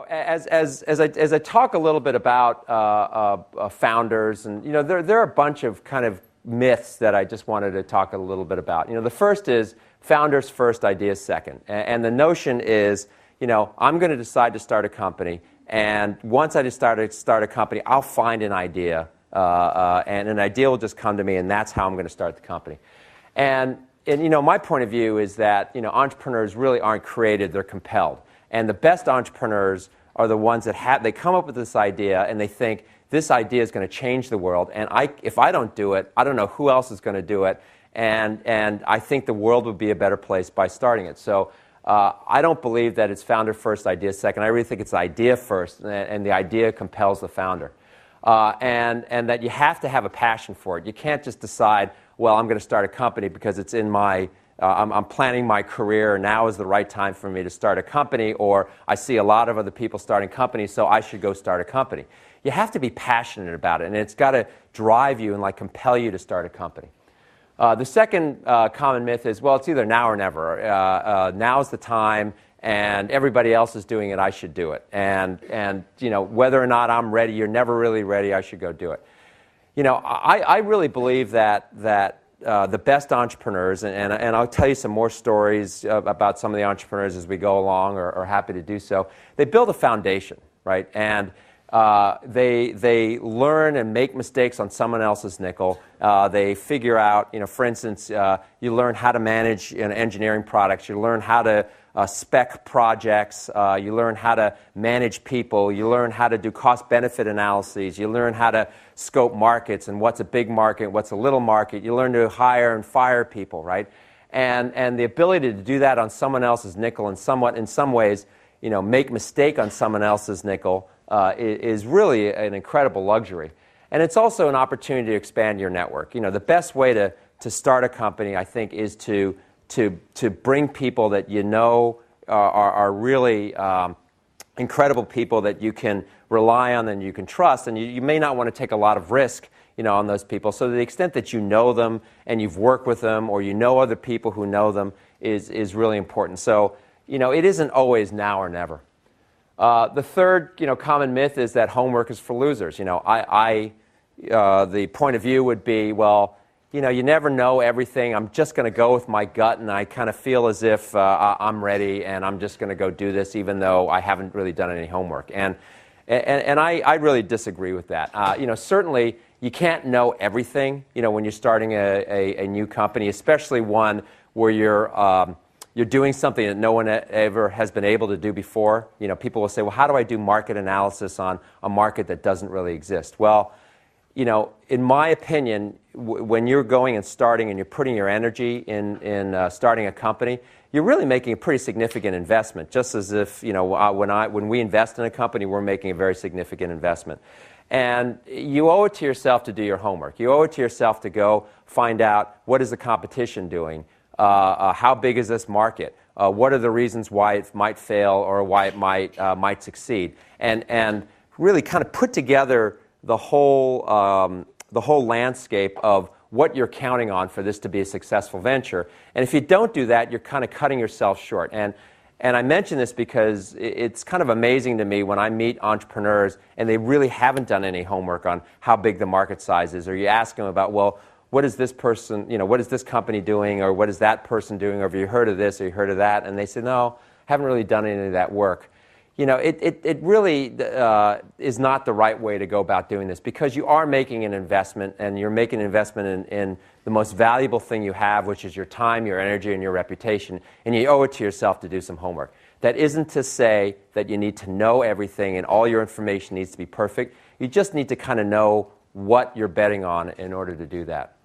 As I talk a little bit about founders, and there are a bunch of kind of myths that I just wanted to talk a little bit about. The first is founders first, ideas second, and the notion is, I'm going to decide to start a company, and once I decide to start a company, I'll find an idea, and an idea will just come to me, and that's how I'm going to start the company. And my point of view is that entrepreneurs really aren't created; they're compelled. And the best entrepreneurs are the ones that they come up with this idea and they think this idea is going to change the world. And if I don't do it, I don't know who else is going to do it. And I think the world would be a better place by starting it. So I don't believe that it's founder first, idea second. I really think it's idea first, and the idea compels the founder. And that you have to have a passion for it. You can't just decide, well, I'm going to start a company because it's in my I'm planning my career, now is the right time for me to start a company, or I see a lot of other people starting companies, so I should go start a company. You have to be passionate about it, and it's got to drive you and compel you to start a company. The second common myth is, well, it's either now or never. Now's the time, and everybody else is doing it, I should do it. And whether or not I'm ready, you're never really ready, I should go do it. I really believe that the best entrepreneurs, and I'll tell you some more stories about some of the entrepreneurs as we go along, or happy to do so. They build a foundation, right? And they learn and make mistakes on someone else's nickel. They figure out, for instance, you learn how to manage engineering products. You learn how to spec projects. You learn how to manage people. You learn how to do cost-benefit analyses. You learn how to scope markets and what's a big market, what's a little market. You learn to hire and fire people, right? And the ability to do that on someone else's nickel, and in some ways, make mistake on someone else's nickel is really an incredible luxury. And it's also an opportunity to expand your network. The best way to start a company, I think, is to bring people that are really incredible people that you can rely on and you can trust, and you may not want to take a lot of risk on those people. So to the extent that you know them and you've worked with them, or you know other people who know them, is really important. So it isn't always now or never. The third common myth is that homework is for losers. The point of view would be, well, you never know everything. I'm just going to go with my gut, and I kind of feel as if I'm ready, and I'm just going to go do this, even though I haven't really done any homework. And I really disagree with that. Certainly you can't know everything. When you're starting a new company, especially one where you're doing something that no one ever has been able to do before. People will say, well, how do I do market analysis on a market that doesn't really exist? Well, in my opinion, when you're going and starting and you're putting your energy in starting a company, you're really making a pretty significant investment, just as if, when we invest in a company, we're making a very significant investment. And you owe it to yourself to do your homework. You owe it to yourself to go find out, what is the competition doing? How big is this market? What are the reasons why it might fail or why it might succeed? And really kind of put together the whole landscape of what you're counting on for this to be a successful venture. And if you don't do that, you're kind of cutting yourself short. And I mention this because it's kind of amazing to me when I meet entrepreneurs and they really haven't done any homework on how big the market size is, or you ask them about, well, what is this person, what is this company doing, or what is that person doing, or have you heard of this, or you heard of that? And they say, no, haven't really done any of that work. It really is not the right way to go about doing this, because you are making an investment, and you're making an investment in the most valuable thing you have, which is your time, your energy, and your reputation, and you owe it to yourself to do some homework. That isn't to say that you need to know everything and all your information needs to be perfect. You just need to kind of know what you're betting on in order to do that.